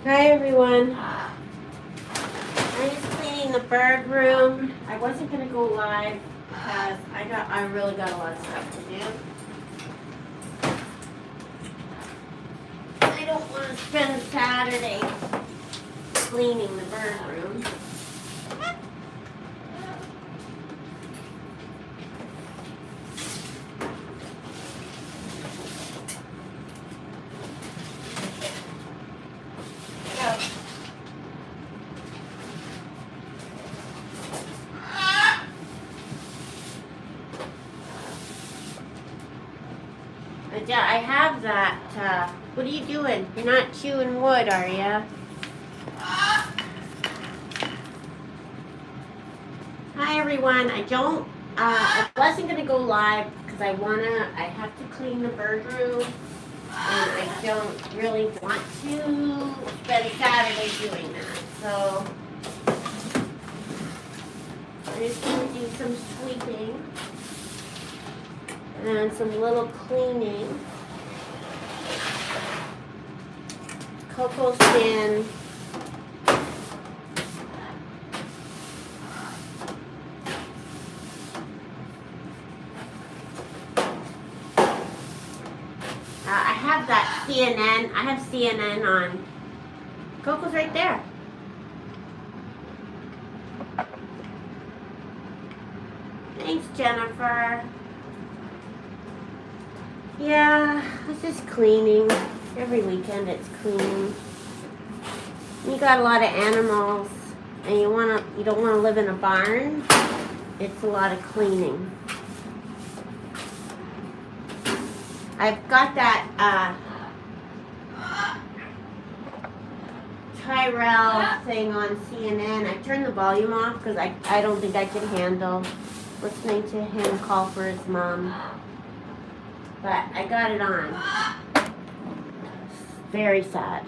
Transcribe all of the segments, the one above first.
Hi everyone. I'm just cleaning the bird room. I wasn't gonna go live because I really got a lot of stuff to do. I don't want to spend Saturday cleaning the bird room. I have that. What are you doing? You're not chewing wood, are you? Hi everyone. I wasn't gonna go live because I have to clean the bird room, and I don't really want to spend Saturday doing that. So I'm just gonna do some sweeping and some little cleaning. Coco's been I have that CNN. I have CNN on. Coco's right there. Thanks, Jennifer. Yeah, it's just cleaning. Every weekend it's cleaning. You got a lot of animals and you don't wanna live in a barn. It's a lot of cleaning. I've got that Tyrell thing on CNN. I turned the volume off because I don't think I can handle listening to him call for his mom. But I got it on. Very sad.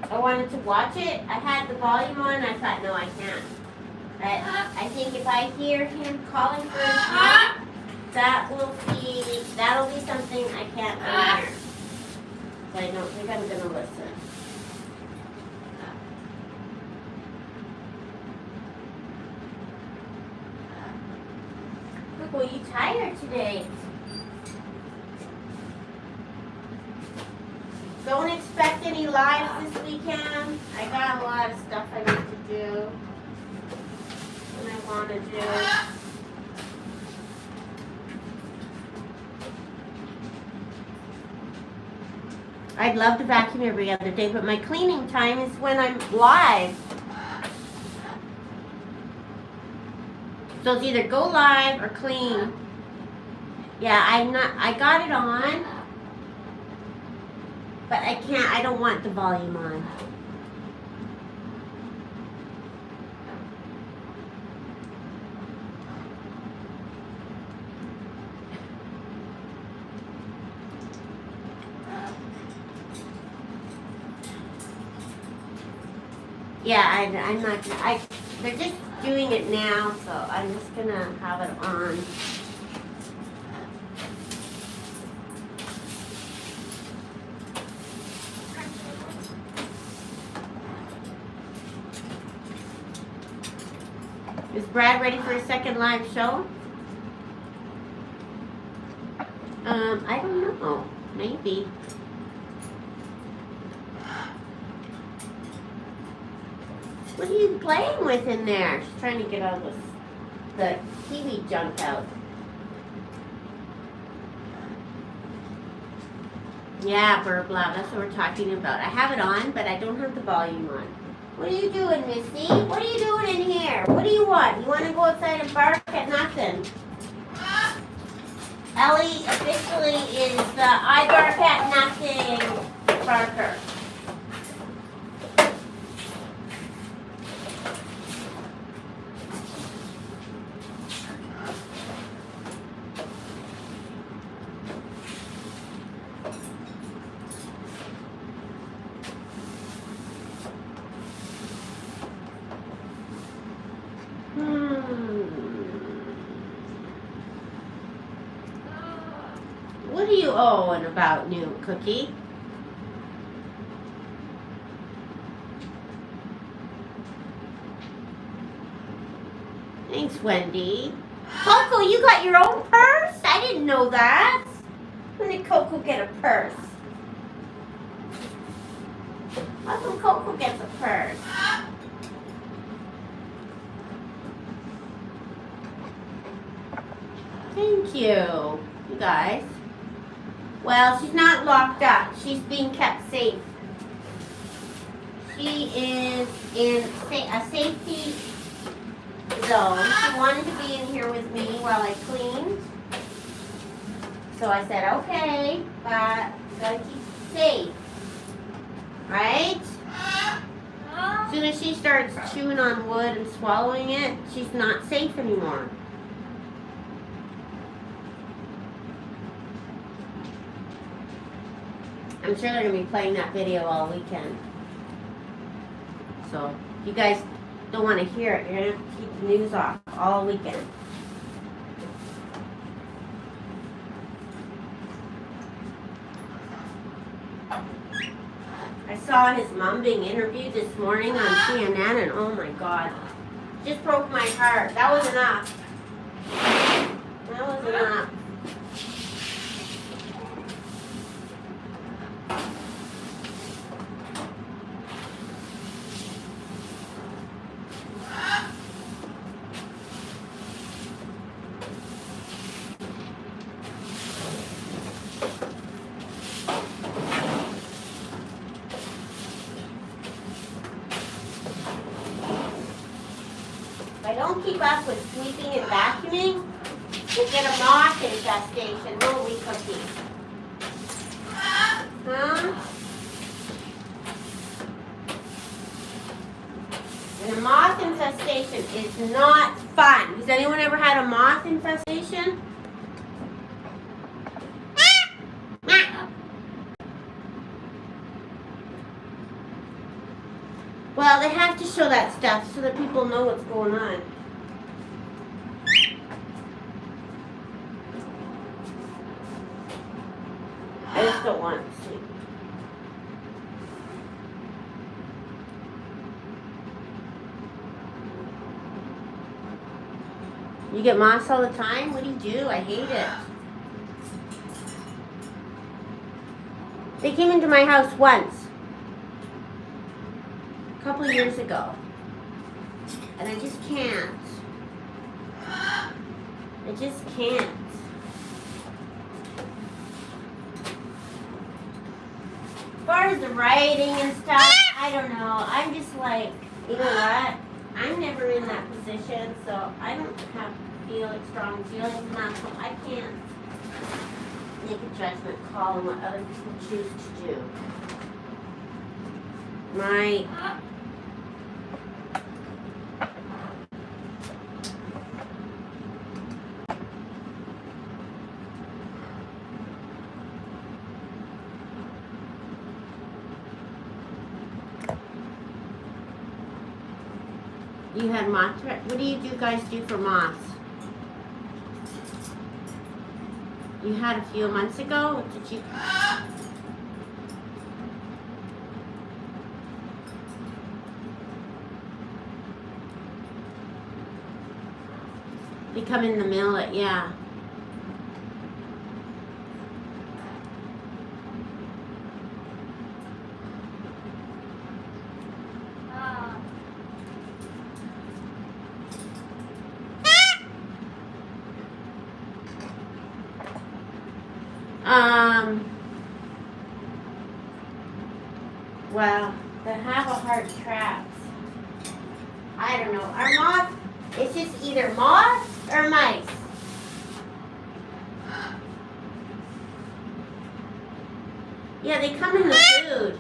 I wanted to watch it. I had the volume on. I thought, no, I can't. But I think if I hear him calling for his mom, that'll be something I can't hear. So I don't think I'm gonna listen. Look, well, you tired today. Don't expect any lives this weekend. I got a lot of stuff I need to do and I want to do. I'd love to vacuum every other day, but my cleaning time is when I'm live. So it's either go live or clean. Yeah, I got it on. But I don't want the volume on. Yeah, I'm not, they're just doing it now, so I'm just gonna have it on. Is Brad ready for a second live show? I don't know. Maybe. What are you playing with in there? She's trying to get all the Kiwi junk out. Yeah, Burbla, that's what we're talking about. I have it on, but I don't have the volume on. What are you doing, Missy? What are you doing in here? What do you want? You want to go outside and bark at nothing? Ellie officially is the I bark at nothing barker. What are you owing about, new cookie? Thanks, Wendy. Coco, you got your own purse? I didn't know that. When did Coco get a purse? How come Coco gets a purse? Thank you, you guys. Well, she's not locked up. She's being kept safe. She is in a safety zone. She wanted to be in here with me while I cleaned. So I said, okay, but gotta keep it safe. Right? As soon as she starts chewing on wood and swallowing it, she's not safe anymore. I'm sure they're going to be playing that video all weekend. So, if you guys don't want to hear it, you're going to have to keep the news off all weekend. I saw his mom being interviewed this morning on CNN, and oh my God, just broke my heart. That was enough. That was enough. If I don't keep up with sweeping and vacuuming, we'll get a moth infestation, won't we, Cookie? Huh? And a moth infestation is not fun. Has anyone ever had a moth infestation? Well, they have to show that stuff so that people know what's going on. I just don't want to sleep. You get moths all the time? What do you do? I hate it. They came into my house once. A couple of years ago. And I just can't. I just can't. As far as the writing and stuff, I don't know. I'm just like, you know what? I'm never in that position, so I don't have strong feelings enough, so I can't make a judgment call on what other people choose to do. You had moth threat? What do you guys do for moths? You had a few months ago? Did you? They come in the millet, yeah. Well, they have a hard traps. I don't know. Our moth, it's just either moths or mice. Yeah, they come in the food.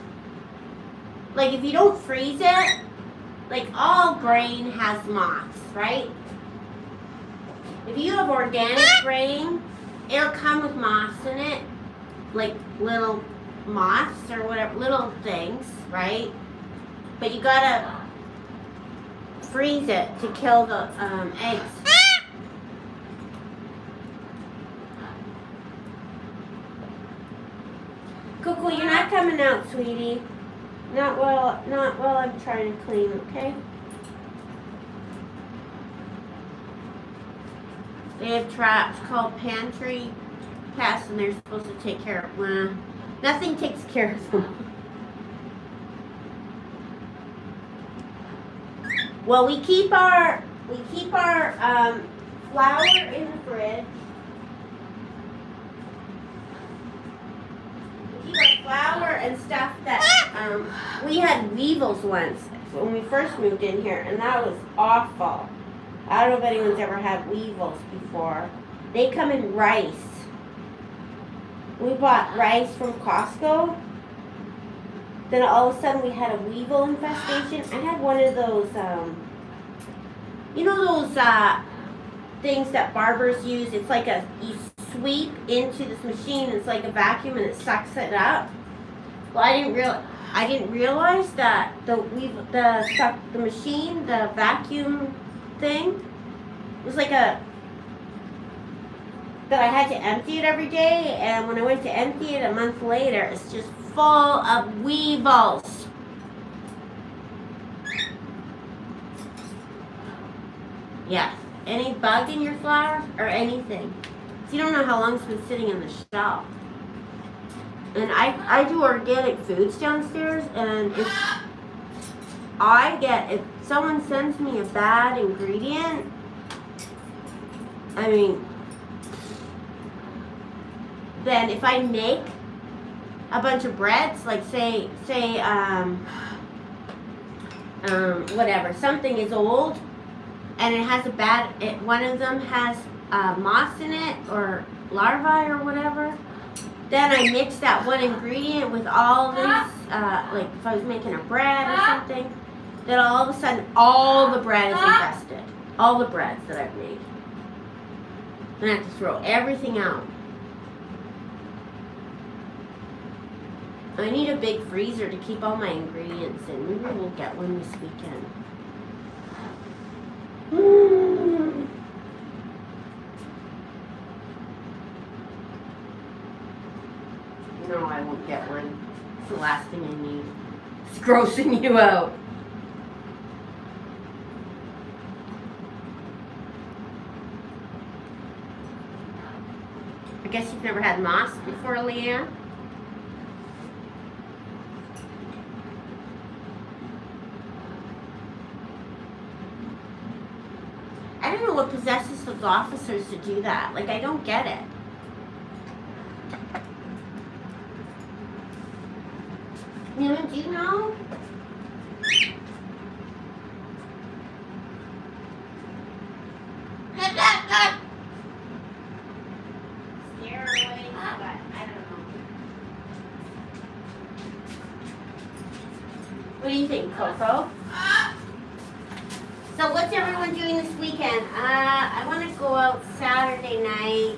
Like if you don't freeze it, like all grain has moths, right? If you have organic grain, it'll come with moths in it, like little moths or whatever, little things, right? But you gotta freeze it to kill the eggs. Coco, you're not coming out, sweetie. Not while I'm trying to clean, okay? They have traps called pantry pests, and they're supposed to take care of. Well, nothing takes care of them. Well, we keep our flour in the fridge. We keep our flour and stuff that we had weevils once when we first moved in here, and that was awful. I don't know if anyone's ever had weevils before. They come in rice. We bought rice from Costco. Then all of a sudden we had a weevil infestation. I had one of those, you know those things that barbers use? It's like you sweep into this machine. It's like a vacuum and it sucks it up. Well, I didn't realize that the machine, the vacuum thing, was like that I had to empty it every day. And when I went to empty it a month later, it's just full of weevils. Yeah. Any bug in your flour or anything? So you don't know how long it's been sitting in the shelf. And I do organic foods downstairs, and if someone sends me a bad ingredient, I mean, then if I make a bunch of breads, like say whatever, something is old and it has one of them has moss in it or larvae or whatever, then I mix that one ingredient with all this, like if I was making a bread or something, then all of a sudden all the bread is infested. All the breads that I've made. And I have to throw everything out. I need a big freezer to keep all my ingredients in. Maybe we'll get one this weekend. No, I won't get one. It's the last thing I need. It's grossing you out. I guess you've never had moss before, Leanne? I don't know what possesses the officers to do that. Like, I don't get it. Newman, do you know? Scare away, but I don't know. What do you think, Coco? So what's everyone doing this weekend? I want to go out Saturday night,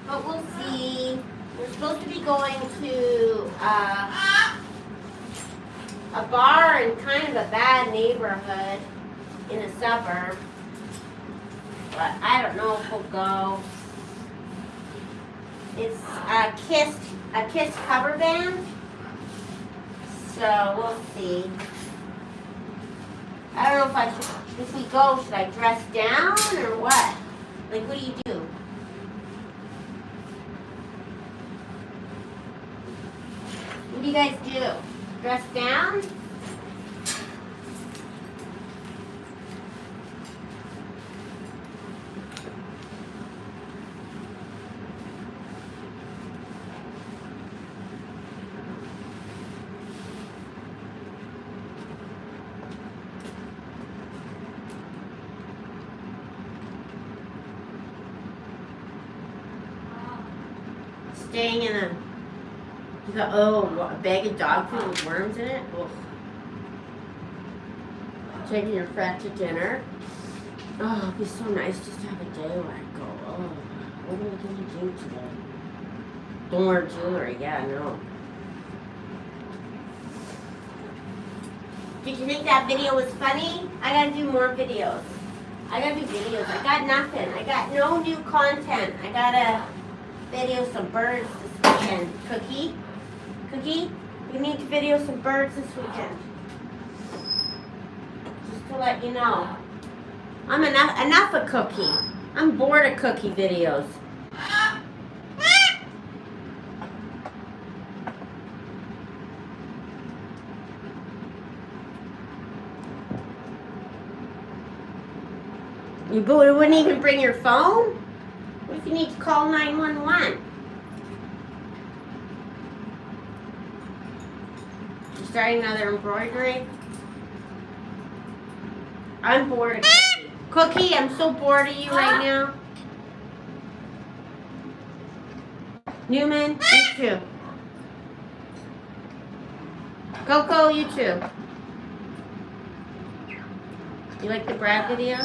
but we'll see. We're supposed to be going to a bar in kind of a bad neighborhood in a suburb, but I don't know if we'll go. It's a Kiss cover band, so we'll see. I don't know if we go, should I dress down or what? Like, what do you do? What do you guys do? Dress down? Staying in a bag of dog food with worms in it? Ugh. Taking your friend to dinner? Oh, it'd be so nice just to have a day where I go, oh, what am I going to do today? Don't wear jewelry, yeah, no. Did you think that video was funny? I gotta do more videos. I got nothing. I got no new content. I gotta video some birds this weekend. Cookie, you need to video some birds this weekend. Just to let you know. I'm enough of Cookie. I'm bored of cookie videos. You wouldn't even bring your phone? What if you need to call 911? You starting another embroidery? I'm bored of Cookie. Cookie, I'm so bored of you right now. Newman, you too. Coco, you too. You like the Brad video?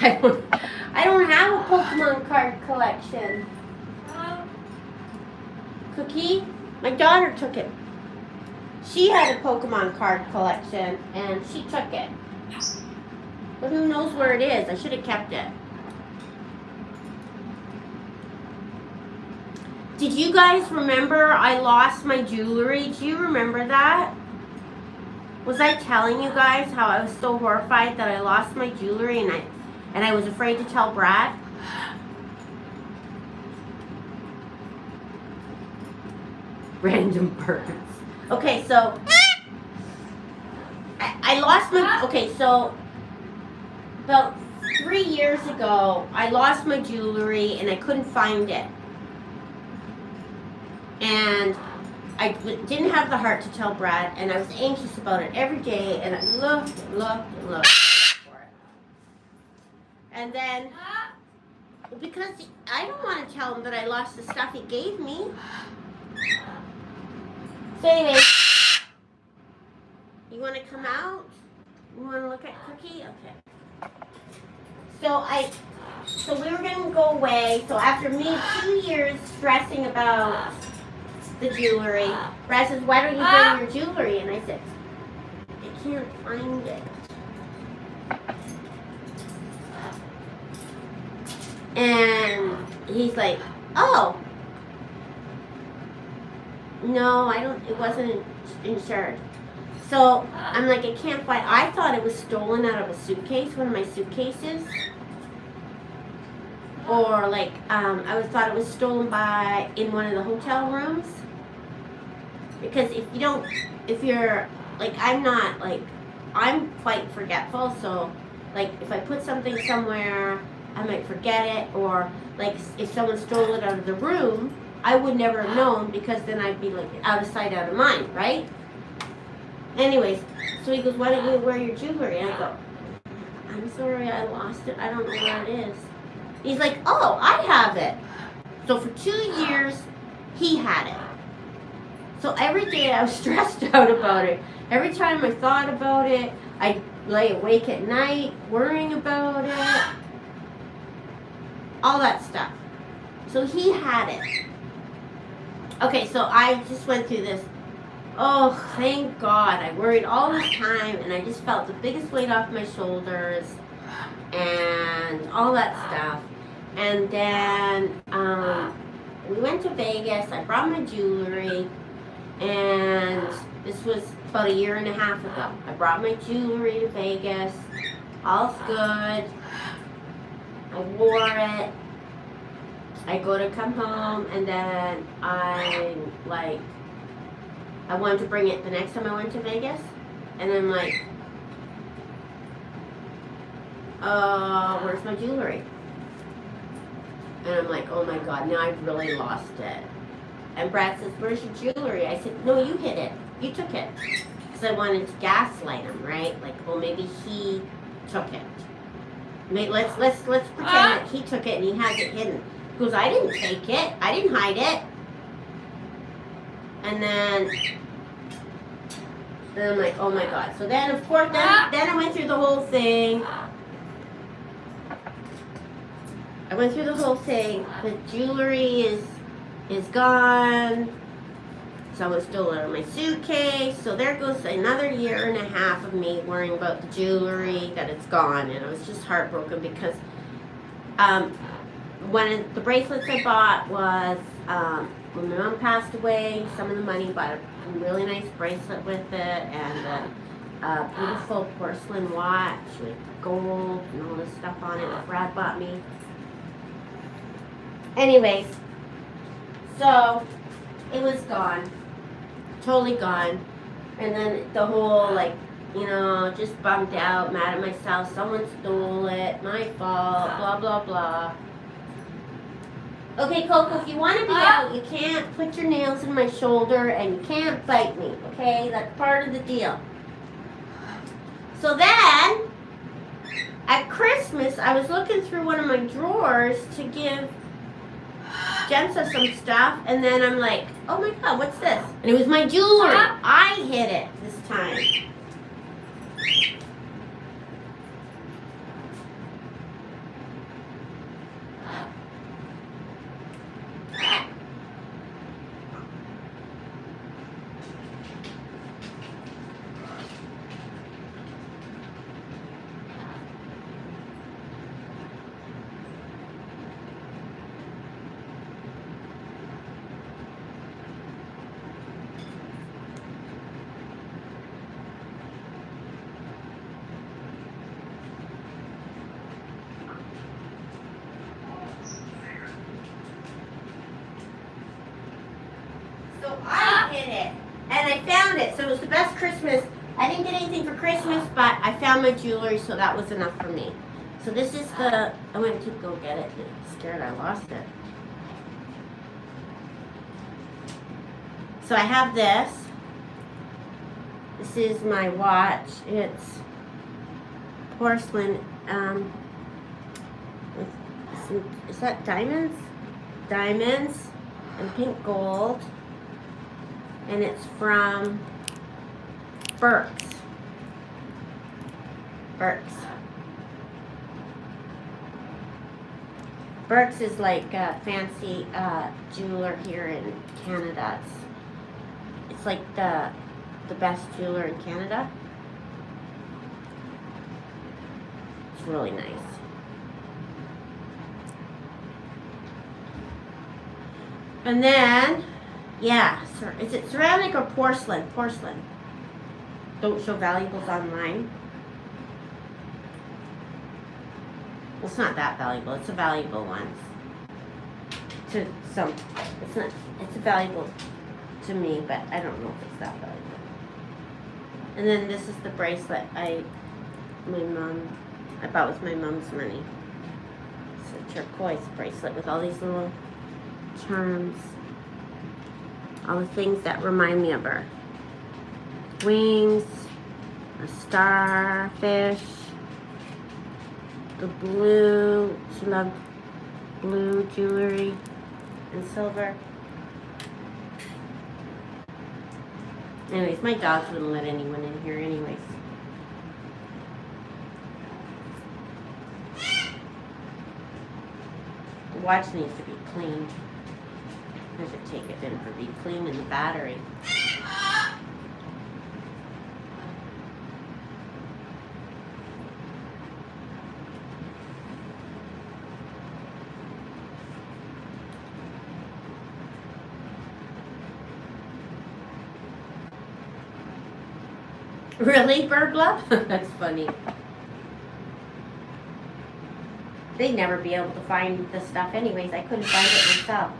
I don't have a Pokemon card collection. Cookie, my daughter took it. She had a Pokemon card collection and she took it. But who knows where it is? I should have kept it. Did you guys remember I lost my jewelry? Do you remember that? Was I telling you guys how I was so horrified that I lost my jewelry and I was afraid to tell Brad? Random birds. Okay, so I lost my, okay, so about 3 years ago, I lost my jewelry and I couldn't find it. And I didn't have the heart to tell Brad, and I was anxious about it every day, and I looked for it. And then, because I don't want to tell him that I lost the stuff he gave me. So anyway, you want to come out? You want to look at Cookie? Okay. So we were going to go away. So after me 2 years stressing about the jewelry, Brad says, why don't you bring your jewelry? And I said, I can't find it. And he's like, oh. No, it wasn't insured. So I'm like, I can't find, I thought it was stolen out of a suitcase, one of my suitcases. Or like, I thought it was stolen in one of the hotel rooms. Because if you're, like, I'm quite forgetful, so, like, if I put something somewhere, I might forget it, or, like, if someone stole it out of the room, I would never have known, because then I'd be, like, out of sight, out of mind, right? Anyways, so he goes, why don't you wear your jewelry? And I go, I'm sorry, I lost it, I don't know where it is. He's like, oh, I have it. So for 2 years, he had it. So every day I was stressed out about it. Every time I thought about it, I lay awake at night worrying about it. All that stuff. So he had it. Okay, so I just went through this. Oh, thank God. I worried all this time and I just felt the biggest weight off my shoulders and all that stuff. And then we went to Vegas. I brought my jewelry. And this was about 1.5 years ago. I brought my jewelry to Vegas. All's good. I wore it. I go to come home, and then I wanted to bring it the next time I went to Vegas. And I'm like, where's my jewelry? And I'm like, oh my God, now I've really lost it. And Brad says, where's your jewelry? I said, no, you hid it. You took it. Because I wanted to gaslight him, right? Like, well, maybe he took it. Let's pretend that he took it and he has it hidden. He goes, I didn't take it. I didn't hide it. And then I'm like, oh my God. So then, of course, then I went through the whole thing. The jewelry is gone. Someone stole it out of my suitcase. So there goes another 1.5 years of me worrying about the jewelry, that it's gone. And I was just heartbroken because one of the bracelets I bought was when my mom passed away, some of the money, bought a really nice bracelet with it, and a beautiful porcelain watch with gold and all this stuff on it that Brad bought me. Anyways, so it was gone. Totally gone. And then the whole, like, you know, just bummed out, mad at myself, someone stole it, my fault, blah, blah, blah. Okay, Coco, if you want to be out, you can't put your nails in my shoulder and you can't bite me, okay? That's part of the deal. So then, at Christmas, I was looking through one of my drawers to give Jensa some stuff, and then I'm like, oh my God, what's this? And it was my jewelry. I hid it this time. So I hid it, and I found it. So it was the best Christmas. I didn't get anything for Christmas, but I found my jewelry, so that was enough for me. So this is the, I went to go get it. I'm scared I lost it. So I have this. This is my watch. It's porcelain. Is that diamonds? Diamonds and pink gold. And it's from Burke's. Burke's is like a fancy jeweler here in Canada. It's like the best jeweler in Canada. It's really nice. And then, yeah, is it ceramic or porcelain? Porcelain. Don't show valuables online. Well, it's not that valuable. It's a valuable one. To some, it's not. It's valuable to me, but I don't know if it's that valuable. And then this is the bracelet I bought with my mom's money. It's a turquoise bracelet with all these little charms. All the things that remind me of her. Wings, a starfish, the blue, she loved blue jewelry and silver. Anyways, my dogs wouldn't let anyone in here anyways. The watch needs to be cleaned. I should take it in for deep clean in the battery. Really, Bird Love? That's funny. They'd never be able to find the stuff anyways. I couldn't find it myself.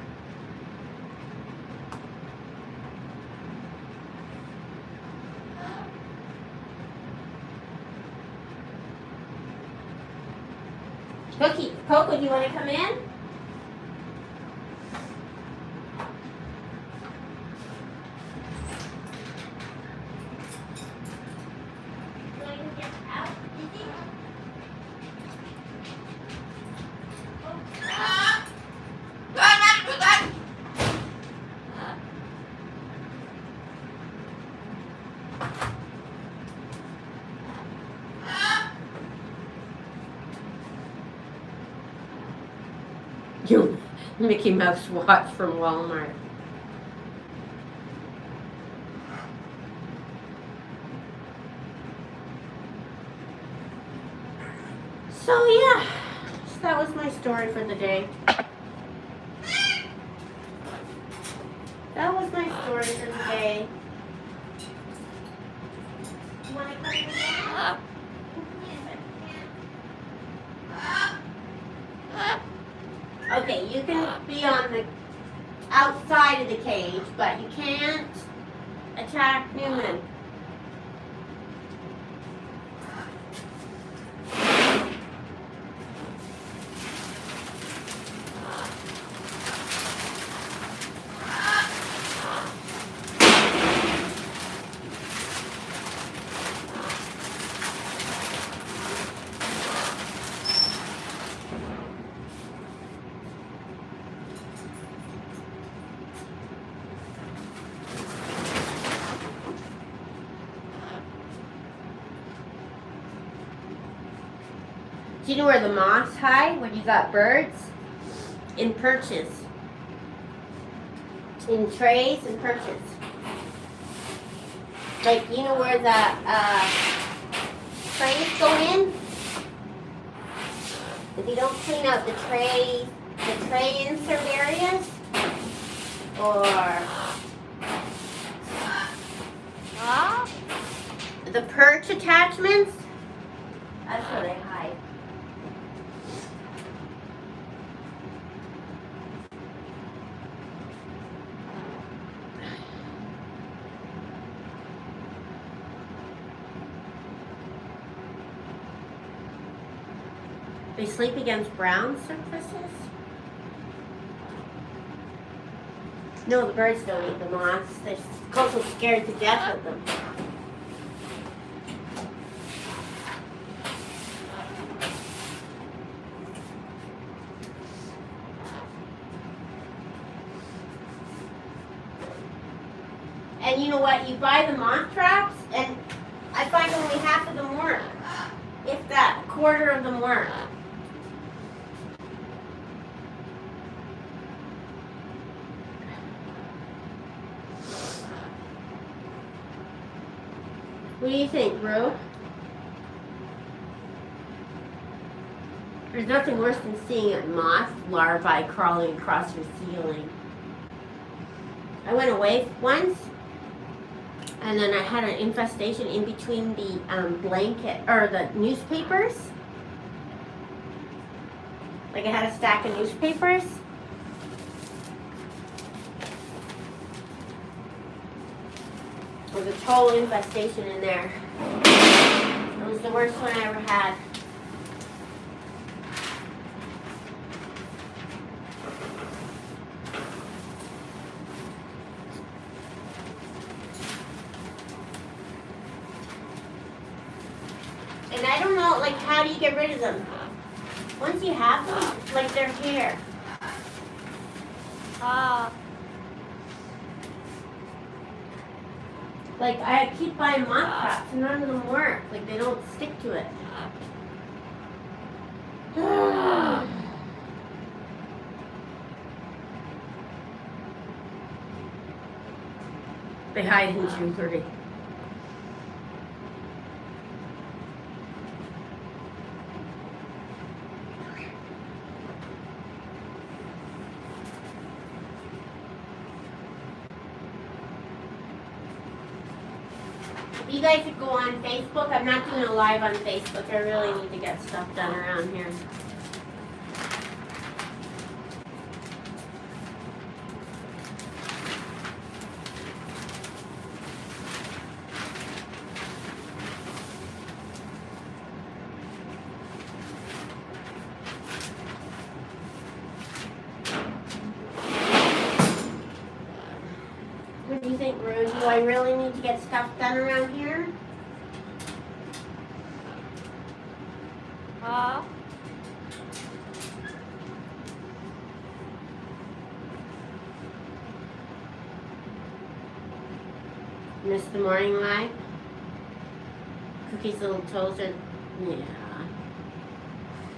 Coco, do you want to come in? Your Mickey Mouse watch from Walmart. So yeah, that was my story for the day. chores for the day. You want to come in? Okay, you can be on the outside of the cage, but you can't attack Newman. Do you know where the moths hide when you got birds? In perches. In trays and perches. Like, you know where the trays go in? If you don't clean out the tray insert areas, or the perch attachments, that's where they hide. They sleep against brown surfaces? No, the birds don't eat the moths. They're also scared to death of them. And you know what? You buy the moth traps, and I find only half of them work. If that, a quarter of them work. What do you think, Ro? There's nothing worse than seeing a moth larvae crawling across your ceiling. I went away once, and then I had an infestation in between the blanket, or the newspapers. Like I had a stack of newspapers. There was a total infestation in there. It was the worst one I ever had. And I don't know, like, how do you get rid of them? Once you have them, like, they're here. Like, I keep buying moth traps and none of them work. Like, they don't stick to it. They hide in jewelry. You guys could go on Facebook. I'm not doing a live on Facebook. I really need to get stuff done around here. What do you think, Rue? Do I really need to get stuff done around here? Missed the morning light? Cookie's little toes are, yeah.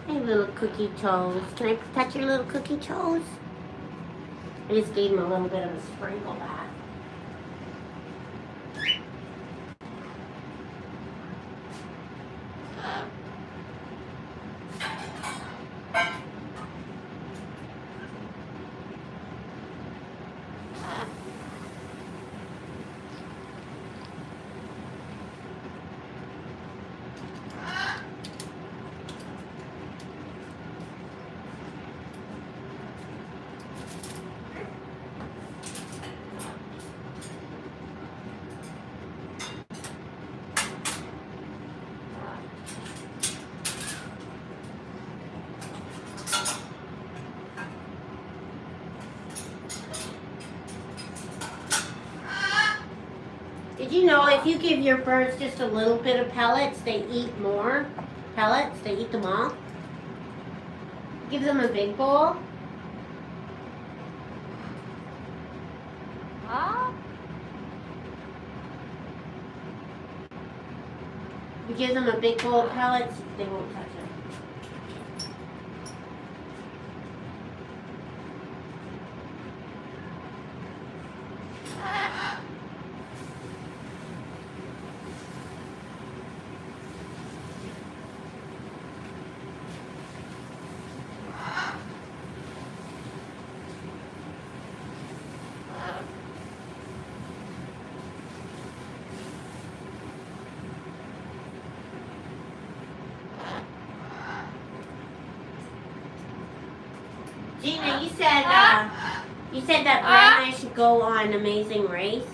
Hey, little cookie toes. Can I touch your little cookie toes? I just gave him a little bit of a sprinkle bath. you know if you give your birds just a little bit of pellets, they eat more pellets? They eat them all. Give them a big bowl. You give them a big bowl of pellets, they won't touch it. Gina, you said that Brad and I should go on Amazing Race.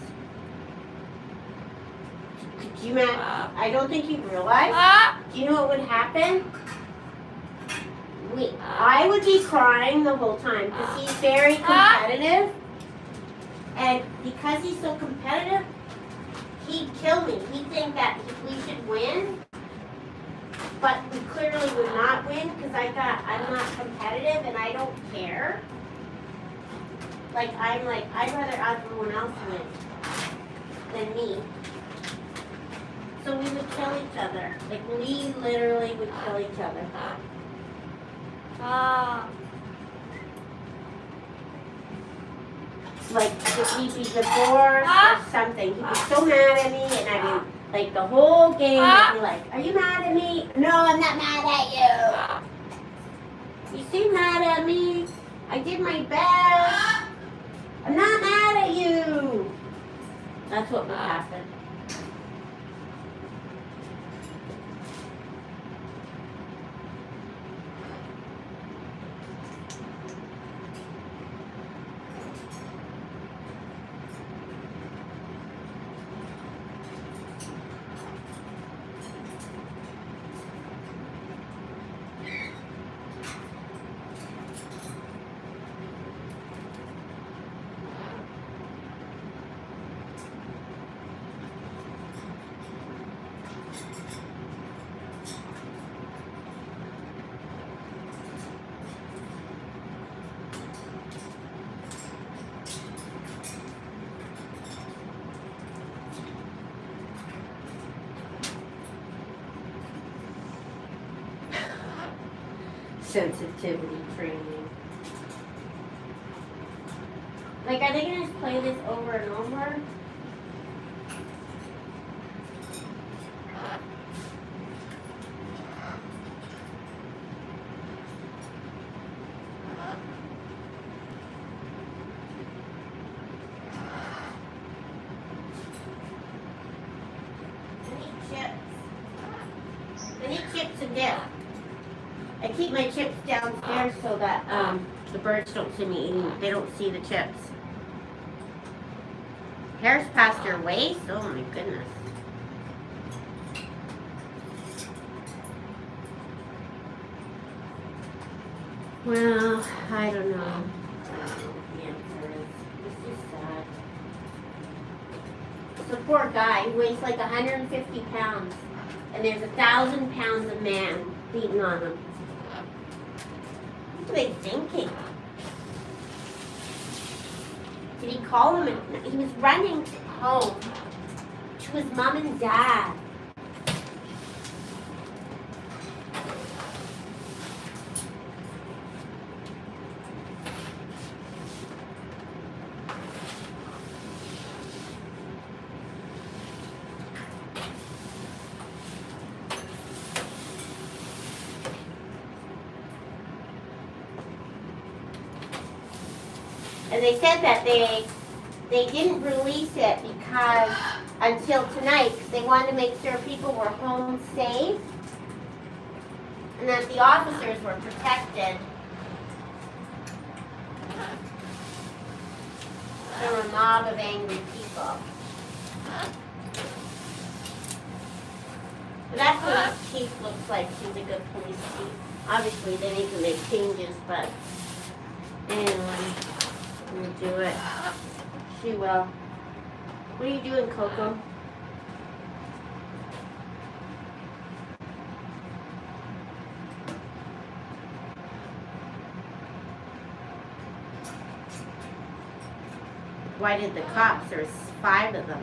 Could you imagine? I don't think you realize. Do you know what would happen? I would be crying the whole time because he's very competitive, and because he's so competitive, he'd kill me. He'd think that we should win. But we clearly would not win because I'm not competitive and I don't care. I'd rather everyone else win than me. So we would kill each other. We literally would kill each other. If he'd be divorced or something, he'd be so mad at me and I'd be the whole game would be like, are you mad at me? No, I'm not mad at you. You seem mad at me. I did my best. I'm not mad at you. That's what would happen. Sensitivity training. Are they gonna just play this over and over? I need chips and dip. I keep my chips downstairs so that the birds don't see me eating. They don't see the chips. Hair's past your waist? Oh my goodness. Well, I don't know. I don't know what the answer is. It's just sad. It's a poor guy who weighs 150 pounds. And there's 1,000 pounds of man beating on him. What are they thinking? Did he call him? He was running home to his mom and dad. And they said that they didn't release it because until tonight, because they wanted to make sure people were home safe and that the officers were protected. There were a mob of angry people. But that's what this chief looks like. She's a good police chief. Obviously, they need to make changes, but anyway. I'm gonna do it. She will. What are you doing, Coco? Why did the cops? There's 5 of them.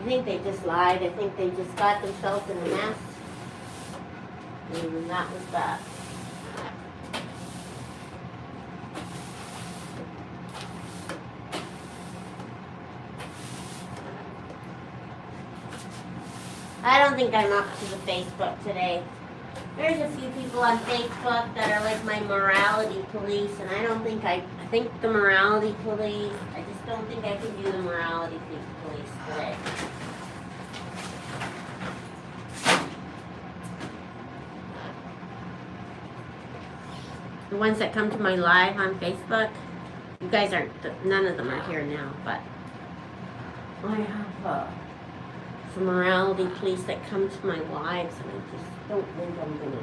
I think they just lied. I think they just got themselves in a mess. And that was that. I don't think I'm up to the Facebook today. There's a few people on Facebook that are like my morality police, and I think the morality police, I just don't think I can do the morality police today. The ones that come to my live on Facebook, you guys aren't, none of them are here now, but I have some morality police that come to my lives, and I just don't think I'm going to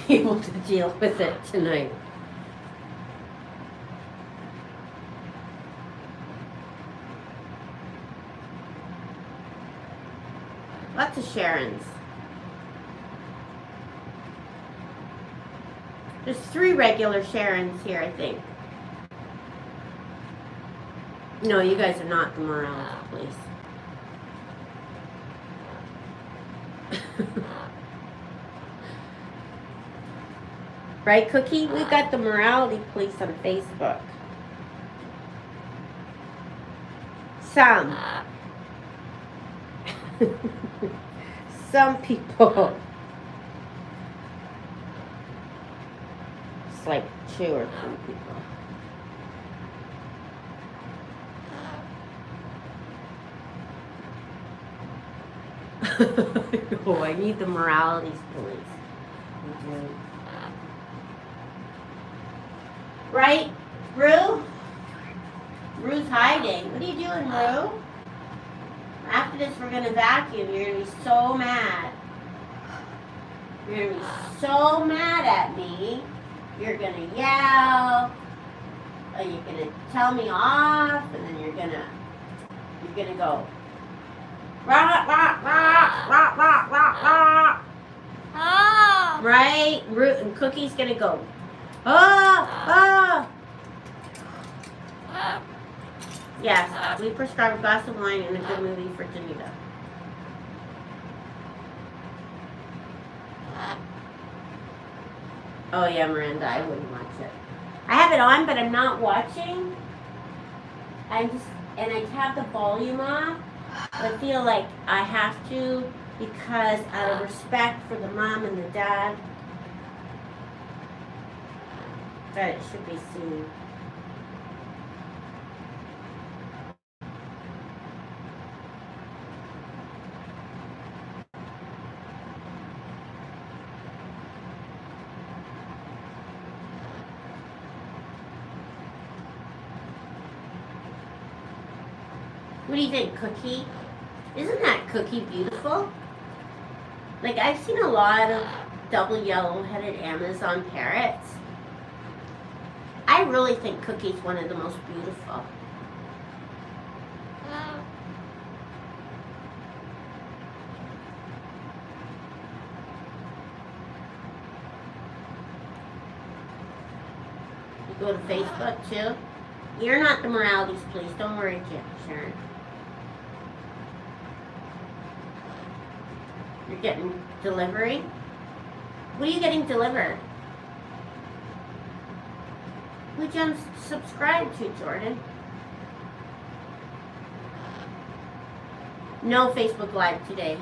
be able to deal with it tonight. Lots of Sharons. There's 3 regular Sharons here, I think. No, you guys are not the morality police. Right, Cookie? We got the morality police on Facebook. Some. Some people. It's like 2 or 3 people. Oh, I need the moralities police. Right, Rue? Rue's hiding. What are you doing, Rue? After this, we're going to vacuum. You're going to be so mad. You're going to be so mad at me. You're going to yell. You're going to tell me off. And then you're going to go. Rah, rah, rah, rah, rah, rah, rah. Oh. Right? Root and Cookie's gonna go. Oh, oh. Yes, we prescribe a glass of wine and a good movie for Danita. Oh yeah, Miranda, I wouldn't watch it. I have it on, but I'm not watching. I have the volume off. I feel like I have to because out of respect for the mom and the dad. But it should be seen. What do you think, Cookie? Isn't that Cookie beautiful? Like, I've seen a lot of double yellow-headed Amazon parrots. I really think Cookie's one of the most beautiful. You go to Facebook, too? You're not the moralities police. Don't worry, Sharon. You're getting delivery? What are you getting delivered? Who'd you unsubscribe to, Jordan? No Facebook Live today.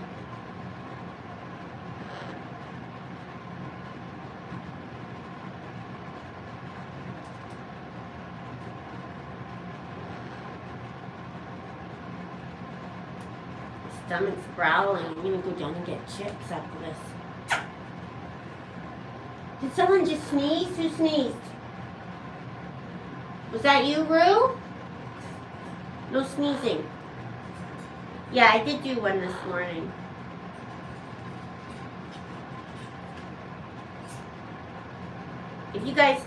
Stomach's growling. I'm gonna go down and get chips after this. Did someone just sneeze? Who sneezed? Was that you, Rue? No sneezing. Yeah, I did do one this morning. If you guys...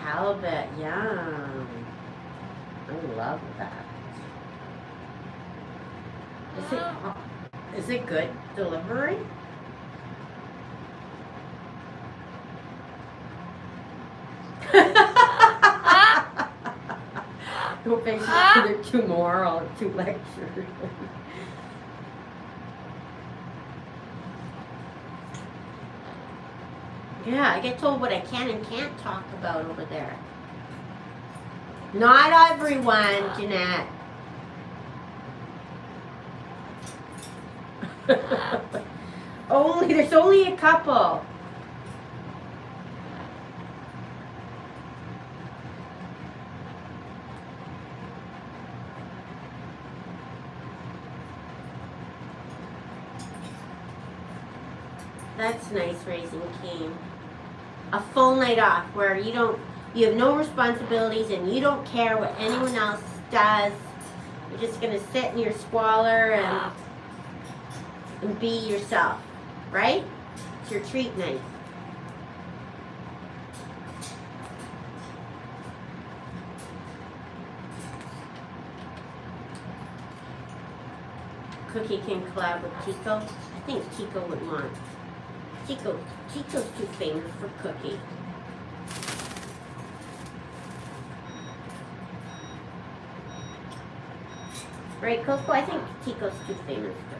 Halibut, yum. I love that. Is it good delivery? Don't face either 2 more or 2 lectures. Yeah, I get told what I can and can't talk about over there. Not everyone, Jeanette. There's only a couple. That's nice, raising King. A full night off where you have no responsibilities and you don't care what anyone else does. You're just gonna sit in your squalor and be yourself, right? It's your treat night. Cookie can collab with Tico. I think Tico would want. Tico's too famous for Cookie. Right, Coco? I think Tico's too famous for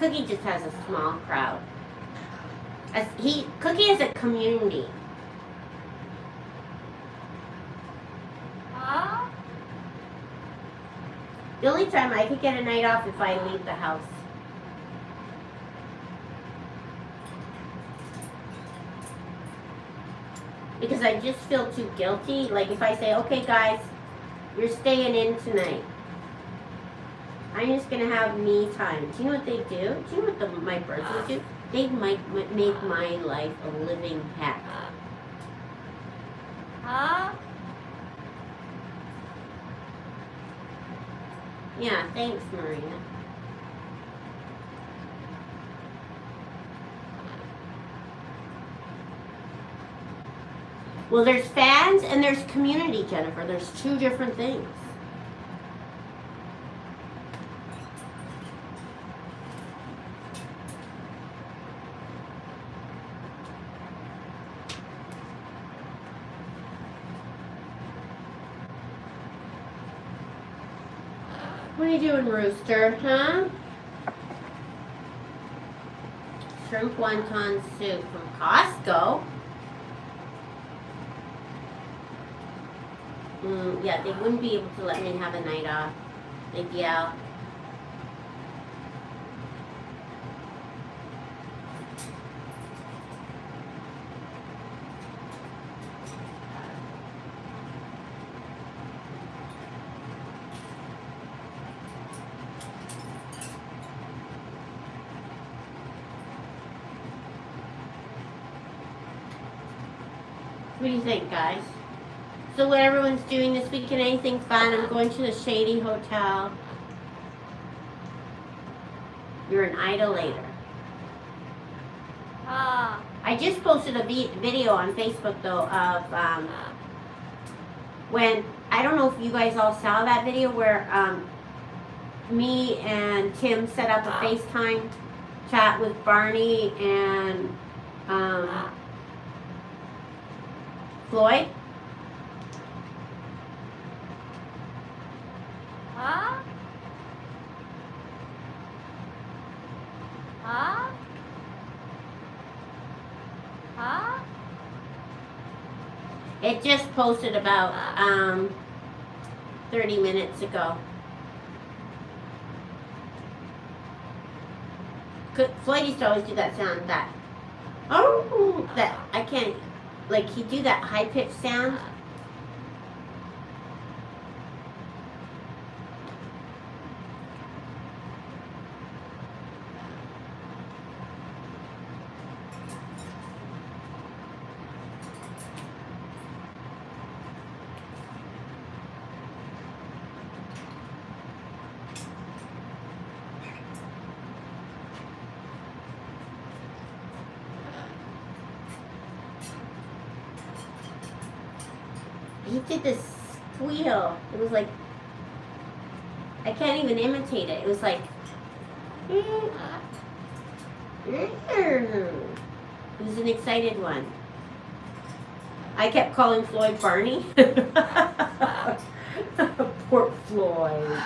Cookie just has a small crowd. Cookie is a community. The only time I could get a night off if I leave the house. Because I just feel too guilty. Like if I say, okay guys, you're staying in tonight. I'm just going to have me time. Do you know what they do? Do you know what my birds would do? They might make my life a living heck. Yeah, thanks, Marina. Well, there's fans and there's community, Jennifer. There's 2 different things. What are you doing, Rooster? Huh? Shrimp wonton soup from Costco. Yeah, they wouldn't be able to let me have a night off. They'd yell. What do you think, guys? So what everyone's doing this weekend, anything fun? I'm going to the Shady Hotel. You're an idolater. I just posted a video on Facebook, though, of when, I don't know if you guys all saw that video where me and Tim set up a FaceTime chat with Barney and Floyd. It just posted about 30 minutes ago. Floyd used to always do that sound, that, oh, that, I can't, like, he'd do that high-pitched sound. he did this squeal. It was like, I can't even imitate it. It was like, it was an excited one. I kept calling Floyd Barney. Poor Floyd.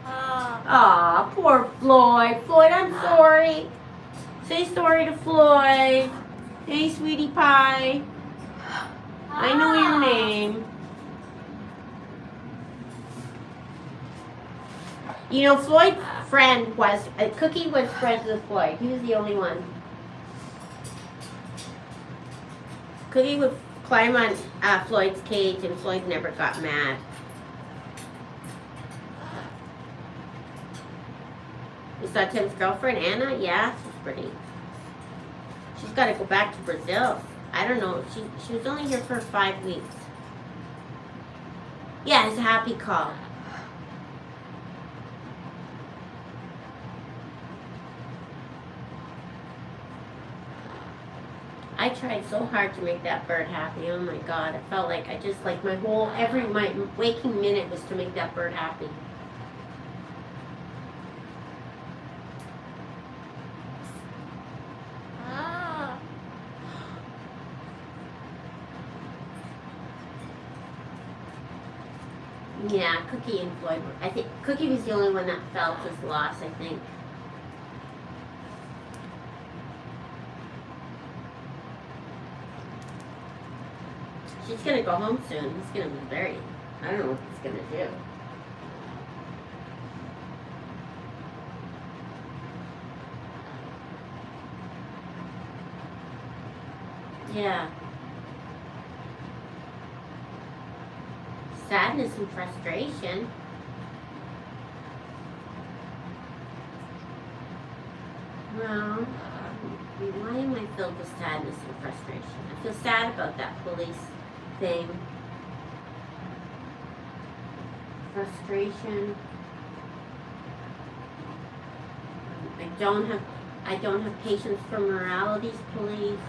Aw, poor Floyd. Floyd, I'm sorry. Say sorry to Floyd. Hey, sweetie pie. I know your name. You know, Floyd's friend was, Cookie was friends with Floyd. He was the only one. Cookie would climb on Floyd's cage and Floyd never got mad. You saw Tim's girlfriend, Anna? Yeah, she's pretty. She's got to go back to Brazil. I don't know. She was only here for 5 weeks. Yeah, it's a happy call. I tried so hard to make that bird happy. Oh my God. I felt like I just, like my waking minute was to make that bird happy. Yeah, Cookie and Floyd. I think Cookie was the only one that felt his loss, I think. She's gonna go home soon. He's gonna be very, I don't know what he's gonna do. Yeah. Sadness and frustration. Well, why am I filled with sadness and frustration? I feel sad about that police thing. Frustration. I don't have patience for morality's police.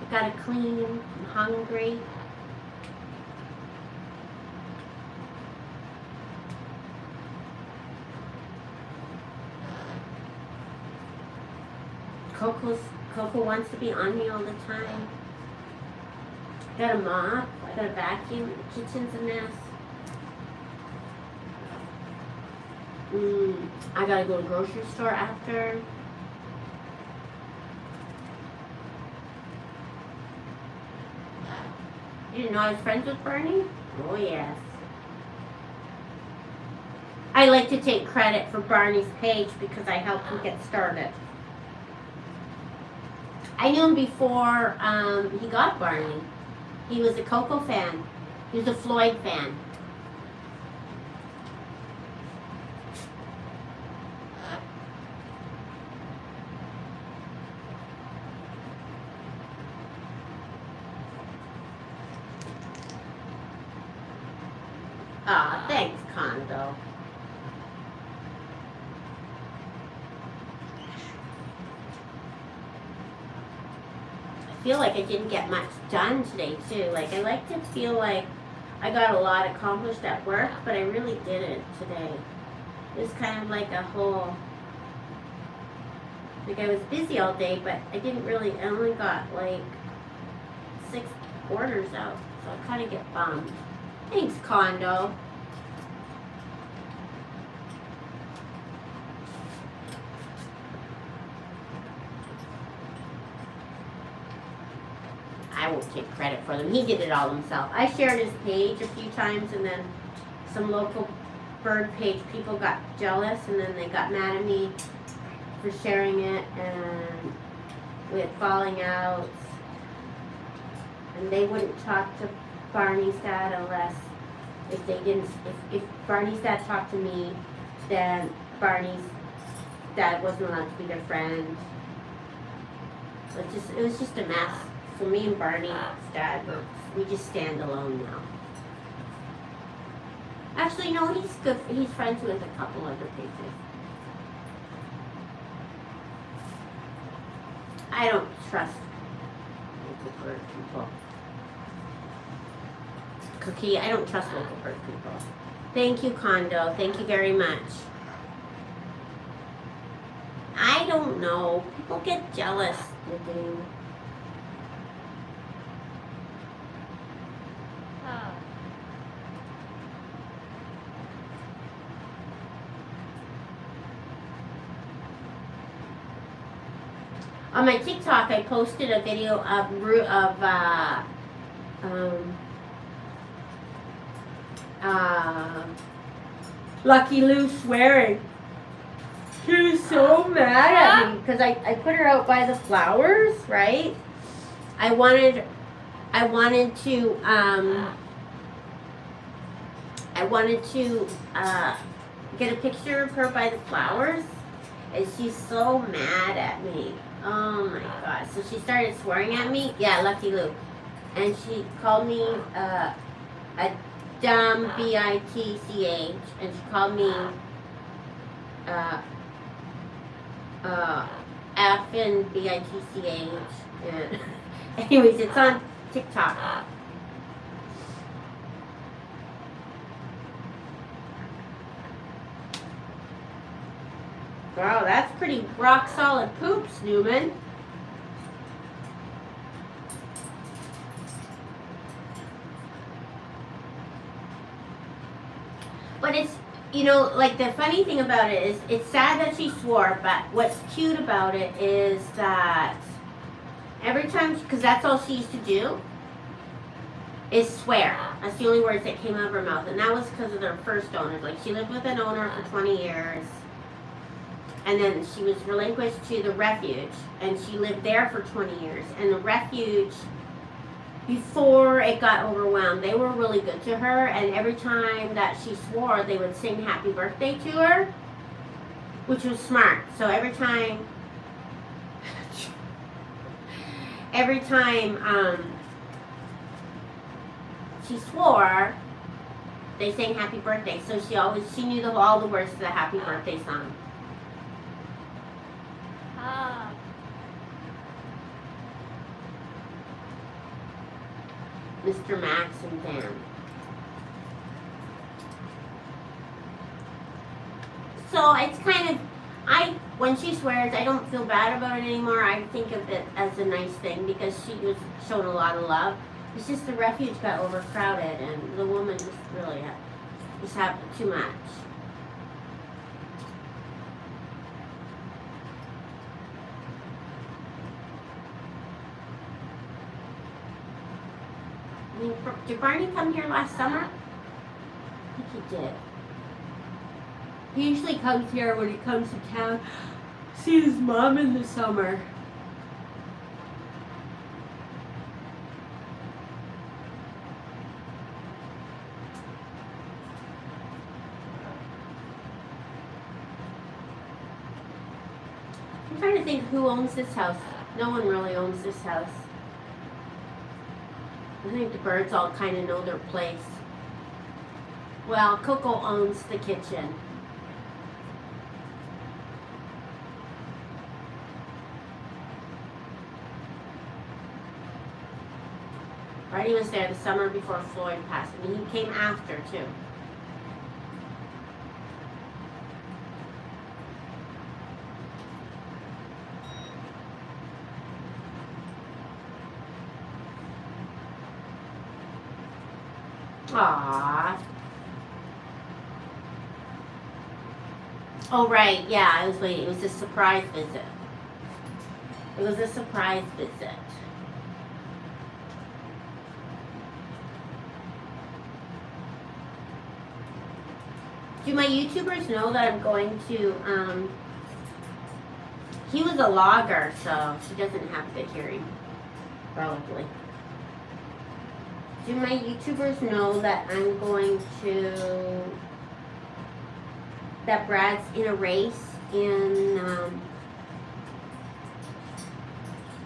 I gotta clean. I'm hungry. Coco wants to be on me all the time. I gotta mop. I gotta vacuum. The kitchen's a mess. I gotta go to the grocery store after. You didn't know I was friends with Bernie? Oh yes. I like to take credit for Barney's page because I helped him get started. I knew him before he got Barney. He was a Coco fan. He was a Floyd fan. Aw, thanks, Condo. I feel like I didn't get much done today, too. Like, I like to feel like I got a lot accomplished at work, but I really didn't today. It was kind of like a whole... Like, I was busy all day, but I didn't really... I only got, like, 6 orders out, so I kind of get bummed. Thanks, Condo. I won't take credit for them. He did it all himself. I shared his page a few times, and then some local bird page people got jealous, and then they got mad at me for sharing it, and we had falling outs. And they wouldn't talk to Barney's dad unless if they didn't. If Barney's dad talked to me, then Barney's dad wasn't allowed to be their friend. It was just a mess. So me and Barney's dad, we just stand alone now. Actually, no, he's good. He's friends with a couple other pages. I don't trust local bird people. Cookie, I don't trust local bird people. Thank you, Condo. Thank you very much. I don't know. People get jealous. On my TikTok, I posted a video of Lucky Lou swearing. She was so mad at me because I put her out by the flowers, right? I wanted to get a picture of her by the flowers, and she's so mad at me. Oh my god. So she started swearing at me. Yeah, Lucky Lou. And she called me a dumb bitch, and she called me effing bitch. And anyways, it's on TikTok. Wow, that's pretty rock solid poops, Newman. But it's, you know, like the funny thing about it is, it's sad that she swore, but what's cute about it is that every time, because that's all she used to do, is swear. That's the only words that came out of her mouth, and that was because of their first owner. Like, she lived with an owner for 20 years. And then she was relinquished to the refuge, and she lived there for 20 years. And the refuge, before it got overwhelmed, they were really good to her, and every time that she swore, they would sing happy birthday to her, which was smart. So every time she swore, they sang happy birthday. So she knew all the words to the happy birthday song. Mr. Max and Dan. So it's kind of, when she swears, I don't feel bad about it anymore. I think of it as a nice thing because she was shown a lot of love. It's just the refuge got overcrowded and the woman just really had too much. Did Barney come here last summer? I think he did. He usually comes here when he comes to town, see his mom in the summer. I'm trying to think who owns this house. No one really owns this house. I think the birds all kind of know their place. Well, Coco owns the kitchen. Barney was there the summer before Floyd passed. I mean, he came after, too. Aww. Oh, right. Yeah, I was waiting. It was a surprise visit. It was a surprise visit. Do my YouTubers know that I'm going to, he was a logger, so she doesn't have good hearing, probably. Do my YouTubers know that I'm going to, that Brad's in a race in,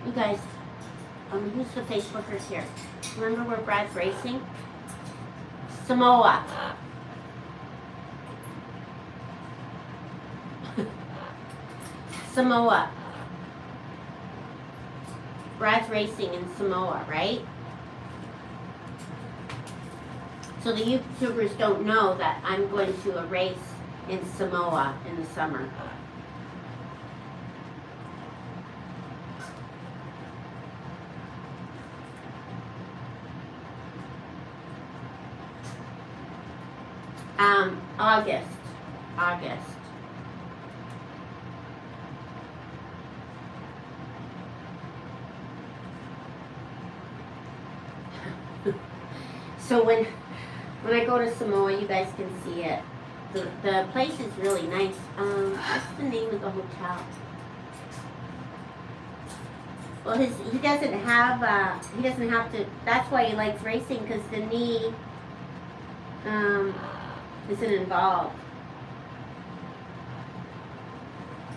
you guys, who's the Facebookers here? Remember where Brad's racing? Samoa. Samoa. Brad's racing in Samoa, right? So the YouTubers don't know that I'm going to a race in Samoa in the summer. August. So when I go to Samoa, you guys can see it. The place is really nice. What's the name of the hotel? Well, he doesn't have to. That's why he likes racing, because the knee isn't involved.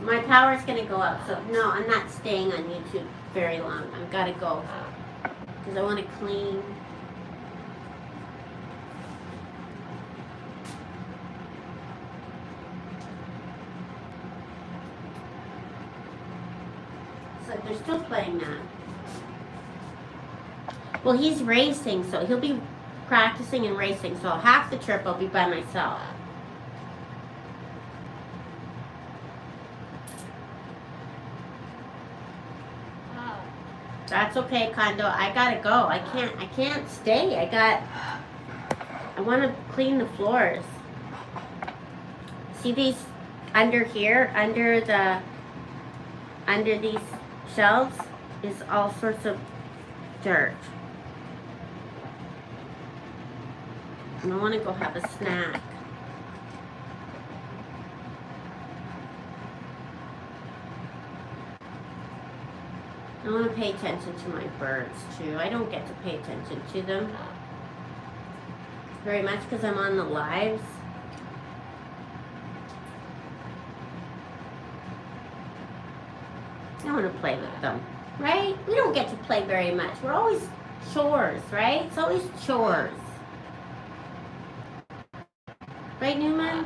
My power's gonna go up, so no, I'm not staying on YouTube very long. I've got to go because I want to clean. So they're still playing that. Well, he's racing, so he'll be practicing and racing. So half the trip I'll be by myself. That's okay, Condo. I gotta go. I can't stay. I want to clean the floors. See these under here, under these shelves is all sorts of dirt. And I want to go have a snack. I want to pay attention to my birds too. I don't get to pay attention to them very much because I'm on the lives. I want to play with them, right? We don't get to play very much. We're always chores, right? It's always chores. Right, Newman?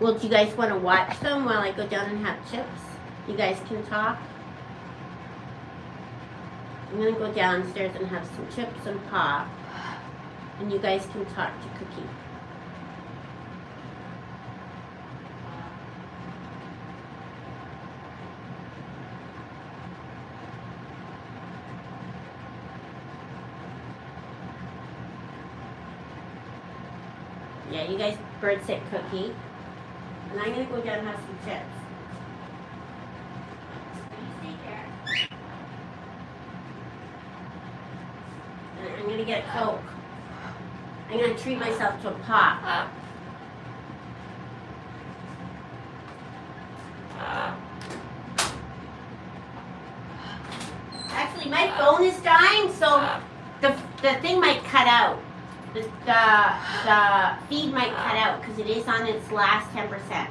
Well, do you guys want to watch them while I go down and have chips? You guys can talk. I'm going to go downstairs and have some chips and pop. And you guys can talk to Cookie. Yeah, you guys bird sit Cookie. And I'm going to go down and have some chips. You stay there. And I'm going to get a Coke. I'm going to treat myself to a pop. Actually, my phone is dying, so the thing might cut out. The feed might cut out because it is on its last 10%.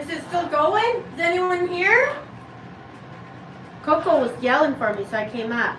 Is it still going? Is anyone here? Coco was yelling for me, so I came up.